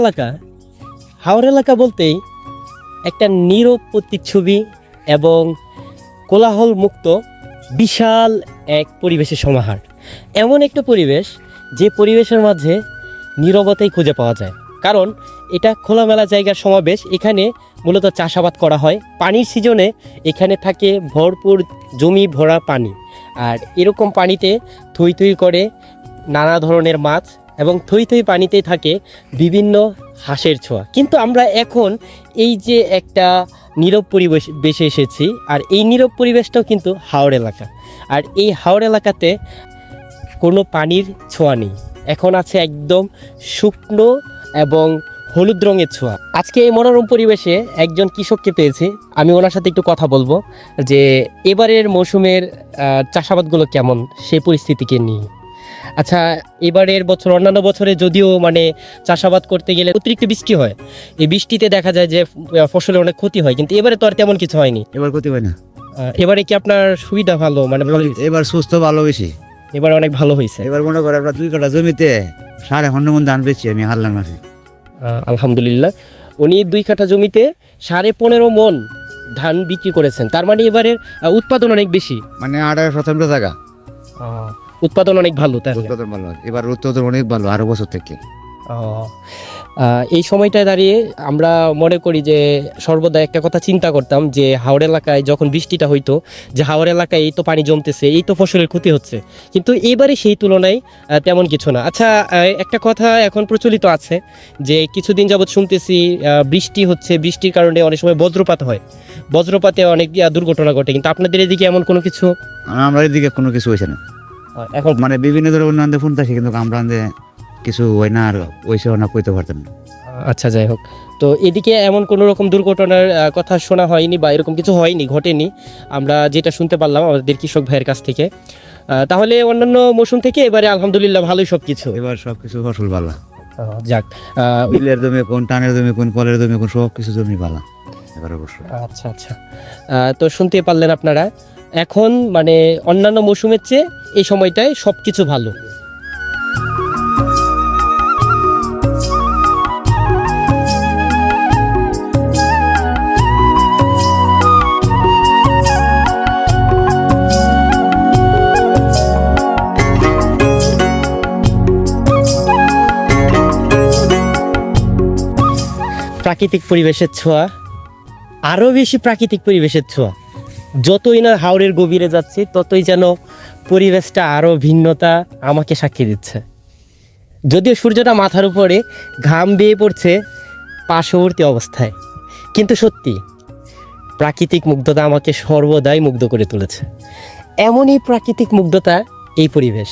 এলাকা, হাওর এলাকা বলতেই একটা নীরব প্রতিচ্ছবি এবং কোলাহল মুক্ত বিশাল এক পরিবেশের সমাহার। এমন একটা পরিবেশ যে পরিবেশের মাঝে নীরবতাই খুঁজে পাওয়া যায়, কারণ এটা খোলামেলা জায়গার সমাবেশ। এখানে মূলত চাষাবাদ করা হয়। পানির সিজনে এখানে থাকে ভরপুর জমি ভরা পানি, আর এরকম পানিতে থই থই করে নানা ধরনের মাছ, এবং থই থই পানিতেই থাকে বিভিন্ন হাঁসের ছোঁয়া। কিন্তু আমরা এখন এই যে একটা নীরব পরিবেশে এসেছি, আর এই নীরব পরিবেশটাও কিন্তু হাওর এলাকা। আর এই হাওর এলাকাতে কোনো পানির ছোঁয়া নেই, এখন আছে একদম শুকনো এবং হলুদ রঙের ছোঁয়া। আজকে এই মনোরম পরিবেশে একজন কৃষককে পেয়েছি, আমি ওনার সাথে একটু কথা বলবো যে এবারের মৌসুমের চাষাবাদগুলো কেমন, সেই পরিস্থিতিকে নিয়ে। আচ্ছা, এবারের বছর অন্যান্য বছরে যদিও মানে চাষাবাদ করতে গেলে অতিরিক্ত বৃষ্টি হয়, এই বৃষ্টিতে দেখা যায় যে ফসলের অনেক ক্ষতি হয়, কিন্তু এবারে তো আর তেমন কিছু হয়নি। এবার ক্ষতি হয় না। এবারে কি আপনার সুবিধা ভালো, মানে এবার সুস্থ ভালো বেশি, এবার অনেক ভালো হয়েছে? এবার মনে করে আমরা 2 কাঠা জমিতে 5.5 মণ ধান বেচছি আমি হারলাম মাসে। আলহামদুলিল্লাহ, উনি 2 কাঠা জমিতে 15.5 মণ ধান বিক্রি করেছেন। তার মানে এবারের উৎপাদন অনেক বেশি, মানে 28% জায়গা উৎপাদন অনেক ভালো। তাহলে উৎপাদন ভালো, এবার উৎপাদন অনেক ভালো আরো বছর থেকে। এই সময়টায় দাঁড়িয়ে আমরা মনে করি যে সর্বদা একটা কথা চিন্তা করতাম যে হাওর এলাকায় যখন বৃষ্টিটা হইতো, যে হাওর এলাকায় এই তো পানি জমতেছে, এই তো ফসলের ক্ষতি হচ্ছে, কিন্তু এবারে সেই তুলনায় তেমন কিছু না। আচ্ছা, একটা কথা এখন প্রচলিত আছে যে কিছুদিন যাবৎ শুনতেছি বৃষ্টি হচ্ছে, বৃষ্টির কারণে অনেক সময় বজ্রপাত হয়, বজ্রপাতে অনেক দুর্ঘটনা ঘটে, কিন্তু আপনাদের এদিকে এমন কোনো কিছু? আমরা এদিকে কোনো কিছু হয়েছে না এখন, মানে বিভিন্ন ধরনের উন্নয়ন ফোন থাকে, কিন্তু আমরা কিছু হয় না, আর ওইসব না কইতে পারতাম না। আচ্ছা, যাই হোক, তো এদিকে এমন কোনো রকম দুর্ঘটনার কথা শোনা হয়নি বা এরকম কিছু হয়নি, ঘটেনি আমরা যেটা শুনতে পারলাম আমাদের কৃষক ভাইয়ের কাছ থেকে। তাহলে অন্যান্য মৌসুম থেকে এবারে আলহামদুলিল্লাহ ভালোই সব কিছু। এবার সব কিছু ফসল ভালো, যাক, বিলের জমি কোন, টানের জমি কোন, কলের জমি কোন, সব কিছু জমি ভালো এবার অবশ্যই। আচ্ছা আচ্ছা, তো শুনতে পারলেন আপনারা, এখন মানে অন্যান্য মৌসুমের চেয়ে এই সময়টায় সব কিছু ভালো। প্রাকৃতিক পরিবেশের ছোঁয়া, আরও বেশি প্রাকৃতিক পরিবেশের ছোঁয়া। যতই না হাওরের গভীরে যাচ্ছি, ততই যেন পরিবেশটা আরও ভিন্নতা আমাকে সাক্ষী দিচ্ছে। যদিও সূর্যটা মাথার উপরে ঘাম বেয়ে পড়ছে পার্শ্ববর্তী অবস্থায়, কিন্তু সত্যি প্রাকৃতিক মুগ্ধতা আমাকে সর্বদাই মুগ্ধ করে তুলেছে। এমনই প্রাকৃতিক মুগ্ধতা এই পরিবেশ।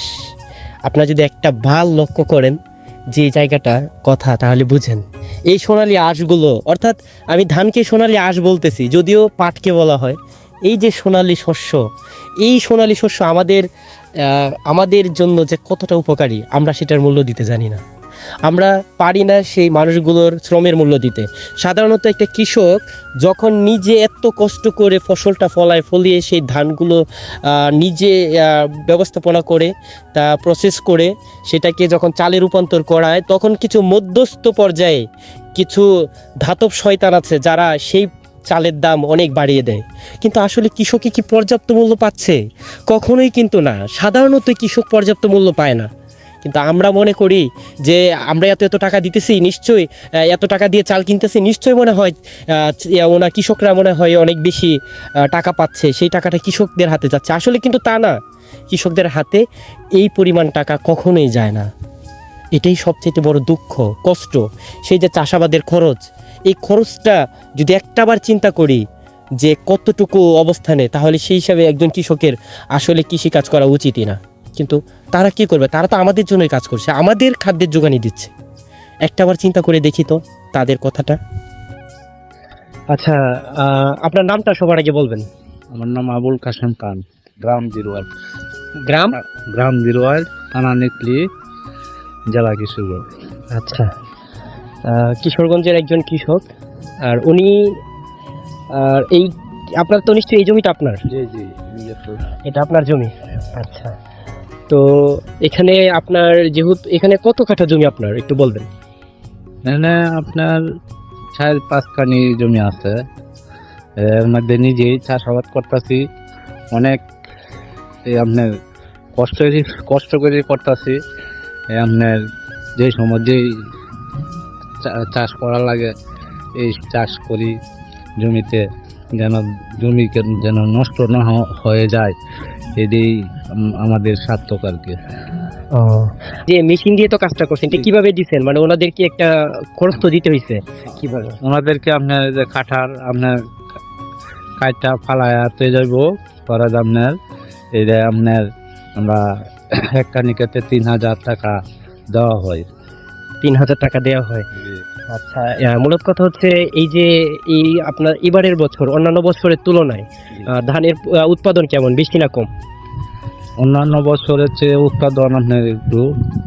আপনারা যদি একটা ভাল লক্ষ্য করেন যে জায়গাটা কথা, তাহলে বুঝেন এই সোনালি আঁশগুলো, অর্থাৎ আমি ধানকে সোনালি আঁশ বলতেছি, যদিও পাটকে বলা হয়। এই যে সোনালি শস্য, এই সোনালি শস্য আমাদের জন্য যে কতটা উপকারী, আমরা সেটার মূল্য দিতে জানি না। আমরা পারি না সেই মানুষগুলোর শ্রমের মূল্য দিতে। সাধারণত একটা কৃষক যখন নিজে এত কষ্ট করে ফসলটা ফলিয়ে সেই ধানগুলো নিজে ব্যবস্থাপনা করে, তা প্রসেস করে সেটাকে যখন চালে রূপান্তর করায়, তখন কিছু মধ্যস্থ পর্যায়ে কিছু ধাতব শয়তান আছে যারা সেই চালের দাম অনেক বাড়িয়ে দেয়। কিন্তু আসলে কৃষকে কি পর্যাপ্ত মূল্য পাচ্ছে? কখনোই কিন্তু না। সাধারণত কৃষক পর্যাপ্ত মূল্য পায় না, কিন্তু আমরা মনে করি যে আমরা এত টাকা দিতেছি, নিশ্চয়ই এত টাকা দিয়ে চাল কিনতেছি, নিশ্চয়ই মনে হয় ওনার কৃষকরা মনে হয় অনেক বেশি টাকা পাচ্ছে, সেই টাকাটা কৃষকদের হাতে যাচ্ছে। আসলে কিন্তু তা না, কৃষকদের হাতে এই পরিমাণ টাকা কখনোই যায় না। এটাই সবচেয়ে বড় দুঃখ, কষ্ট। সেই যে চাষাবাদের খরচ, এই খরচটা যদি একটাবার চিন্তা করি যে কতটুকু অবস্থানে, তাহলে সেই হিসাবে একজন কৃষকের আসলে কৃষিকাজ করা উচিতই না। কিন্তু তারা কি করবে? তারা তো আমাদের জন্যই কাজ করছে, আমাদের খাদ্যের যোগানই দিচ্ছে। একটাবার চিন্তা করে দেখি তো তাদের কথাটা। আচ্ছা, আপনার নামটা সবার আগে বলবেন। আমার নাম আবুল কাশেম খান, গ্রাম জিরোয়াল। গ্রাম জিরোয়াল, থানা নেকলি, জেলা কিশোরগঞ্জ। আচ্ছা, কিশোরগঞ্জের একজন কৃষক। আর উনি এই আপনার তো নিশ্চয়ই এই জমিটা আপনার? জি জি, এটা আপনার জমি। আচ্ছা, তো এখানে আপনার যেহেতু এখানে কত কাঠা জমি আপনার একটু বলবেন? এখানে আপনার 4-5 খানি জমি আছে, এর মধ্যে নিজেই চাষাবাদ করতেছি। অনেক আপনার কষ্ট করে করতেছি। আপনার যে সময় যেই চাষ করা লাগে এই চাষ করি জমিতে, যেন যেন নষ্ট না হয়ে যায়, এটাই আমাদের সার্থক আর কি। যে মেশিন দিয়ে তো কাজটা করছেন, এটা কিভাবে দিচ্ছেন? মানে ওনাদের কি একটা খরচ তো দিতে হয়েছে, কিভাবে? ওনাদেরকে আপনার যে কাঠার আপনার কাঠটা ফালায়াতে যাইব করা আপনার এটা আপনার আমরা একটা নিকেতে 3,000 টাকা দেওয়া হয়। 3,000 টাকা দেওয়া হয়। আচ্ছা, মূলত কথা হচ্ছে এই যে এই আপনার এবারের বছর অন্যান্য বছরের তুলনায় ধানের উৎপাদন কেমন, বেশি না কম? অন্যান্য বছরের চেয়ে উৎপাদন আপনার একটু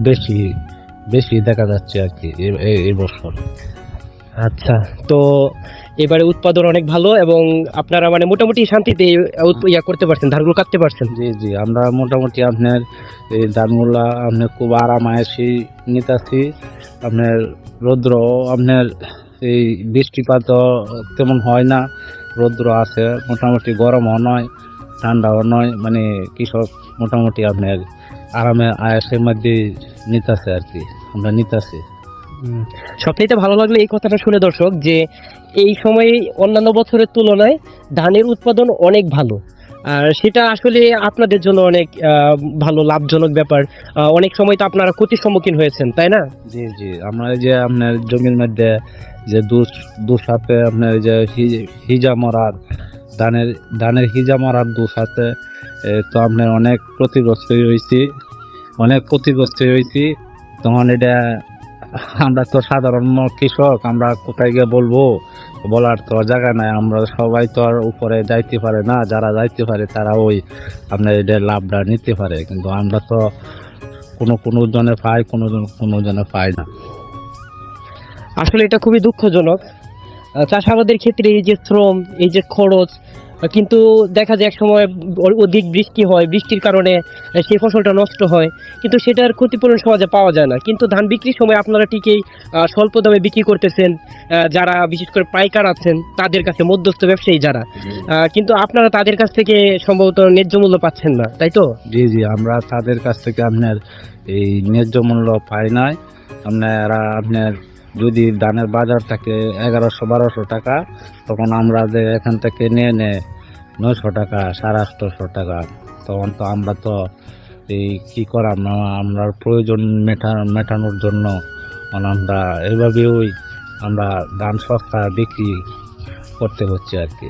বেশি বেশি দেখা যাচ্ছে আর কি এই বছর। আচ্ছা, তো এবারে উৎপাদন অনেক ভালো এবং আপনারা মানে মোটামুটি শান্তিতে ইয়া করতে পারছেন, ধানগুলো কাটতে পারছেন। জি জি, আমরা মোটামুটি আপনার এই ধানগুলা আপনার খুব আরামায়েশি নিতেছি। আপনার রৌদ্র আপনার এই বৃষ্টিপাত তেমন হয় না, রৌদ্র আছে মোটামুটি, গরমও নয় ঠান্ডাও নয়, মানে কৃষক মোটামুটি আপনার আরামে আয়াসের মধ্যে নিতেছে আর কি, আমরা নিতেছি। সবথেকে ভালো লাগলো এই কথাটা শুনে দর্শক, যে এই সময়ে অন্যান্য বছরের তুলনায় ধানের উৎপাদন অনেক ভালো। আর সেটা আসলে আপনাদের জন্য অনেক ভালো লাভজনক ব্যাপার। অনেক সময় তো আপনারা ক্ষতির সম্মুখীন হয়েছেন, তাই না? জি জি, আমরা এই যে আপনার জমির মধ্যে যে দুসাথে আপনার এই যে হিজা মরার ধানের হিজা মরার দুসাথে তো আপনার অনেক ক্ষতিগ্রস্ত হয়েছি। তখন এটা আমরা তো সাধারণ কৃষক, আমরা কোথায় গিয়ে বলবো, বলার তো জায়গা নাই। আমরা সবাই তো আর উপরে যাইতে পারে না, যারা যাইতে পারে তারা ওই আপনার এটা লাভটা নিতে পারে, কিন্তু আমরা তো কোনো জনে পাই, কোনো জনে পাই না। আসলে এটা খুবই দুঃখজনক। চাষাবাদের ক্ষেত্রে এই যে শ্রম, এই যে খরচ, কিন্তু দেখা যায় এক সময় অধিক বৃষ্টি হয়, বৃষ্টির কারণে সেই ফসলটা নষ্ট হয়, কিন্তু সেটার ক্ষতিপূরণ সহজে পাওয়া যায় না। কিন্তু ধান বিক্রির সময় আপনারা ঠিকই স্বল্প দামে বিক্রি করতেছেন, যারা বিশেষ করে পাইকার আছেন তাদের কাছে, মধ্যস্থ ব্যবসায়ী যারা, কিন্তু আপনারা তাদের কাছ থেকে সম্ভবত ন্যায্য মূল্য পাচ্ছেন না, তাই তো? জি জি, আমরা তাদের কাছ থেকে আপনার এই ন্যায্য মূল্য পাই নাই। আপনার যদি ধানের বাজার থাকে 1100-1200 টাকা, তখন আমরা যে এখান থেকে নিয়ে 900 টাকা, 850 টাকা, তখন তো আমরা তো এই কি করাম না, আমরা প্রয়োজন মেটানোর জন্য আমরা এইভাবেই আমরা ধান সস্তা বিক্রি করতে হচ্ছে আর কি।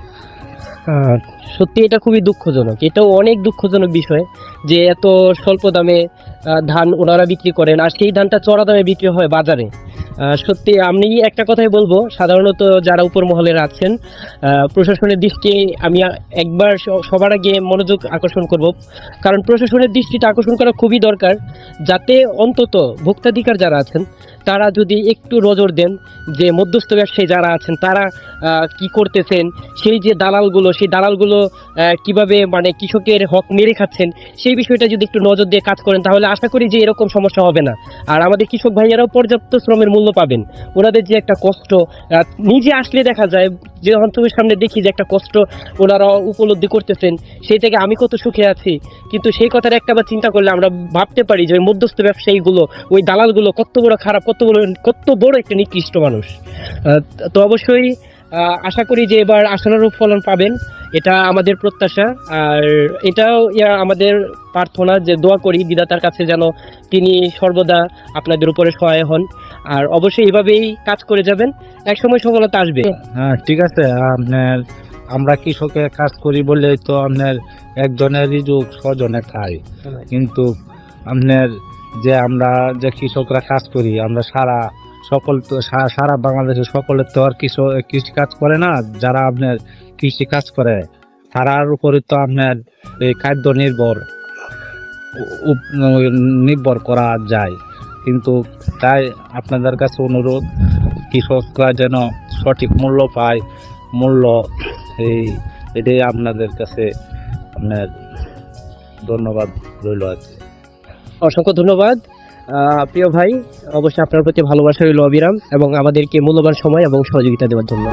সত্যি এটা খুবই দুঃখজনক, এটাও অনেক দুঃখজনক বিষয় যে এত স্বল্প দামে ধান ওনারা বিক্রি করেন আর সেই ধানটা চড়া দামে বিক্রি হয় বাজারে। সত্যি আমি একটা কথাই বলবো, সাধারণত যারা উপর মহলের আছেন, প্রশাসনের দৃষ্টি আমি একবার সবার আগে মনোযোগ আকর্ষণ করব, কারণ প্রশাসনের দৃষ্টিটা আকর্ষণ করা খুবই দরকার, যাতে অন্তত ভোক্তাধিকার যারা আছেন তারা যদি একটু নজর দেন যে মধ্যস্থ ব্যবসায়ী যারা আছেন তারা কি করতেছেন, সেই যে দালালগুলো, সেই দালালগুলো কিভাবে মানে কৃষকের হক মেরে খাচ্ছেন, সেই বিষয়টা যদি একটু নজর দিয়ে কাজ করেন তাহলে আশা করি যে এরকম সমস্যা হবে না। আর আমাদের কৃষক ভাইয়েরাও পর্যাপ্ত শ্রমের মূল্য পাবেন। ওনাদের যে একটা কষ্ট নিজে আসলে দেখা যায়, যে অন্তরের সামনে দেখি যে একটা কষ্ট ওনারা উপলব্ধি করতেছেন, সেই থেকে আমি কত সুখে আছি। কিন্তু সেই কথাটা একটাবার চিন্তা করলে আমরা ভাবতে পারি যে ওই মধ্যস্থ ব্যবসায়ীগুলো, ওই দালালগুলো কত বড় খারাপ, কত বড় একটা নিকৃষ্ট মানুষ। তো অবশ্যই আশা করি যে এবার আশানুরূপ ফলন পাবেন, এটা আমাদের প্রত্যাশা। আর এটাও আমাদের প্রার্থনা, যে দোয়া করি বিধাতার কাছে যেন তিনি সর্বদা আপনাদের উপরে সহায় হন। আর অবশ্যই এভাবেই কাজ করে যাবেন, একসময় সফলতা আসবে। হ্যাঁ ঠিক আছে, আপনার আমরা কৃষকের কাজ করি বলে তো আপনার একজনের রিজুক ছজনে খাই, কিন্তু আপনার যে আমরা যে কৃষকরা কাজ করি, আমরা সারা বাংলাদেশে সকলের তো আর কৃষি কাজ করে না। যারা আপনার কৃষি কাজ করে তারার উপরে তো আপনার এই খাদ্য নির্ভর করা যায়, কিন্তু তাই আপনাদের কাছে অনুরোধ, কৃষকরা যেন সঠিক মূল্য পায়, এটাই আপনাদের কাছে আপনার ধন্যবাদ রইল আর কি। অসংখ্য ধন্যবাদ। প্রিয় ভাই, অবশ্যই আপনার প্রতি ভালোবাসা রইল অবিরাম এবং আমাদেরকে মূল্যবান সময় এবং সহযোগিতা দেওয়ার জন্য।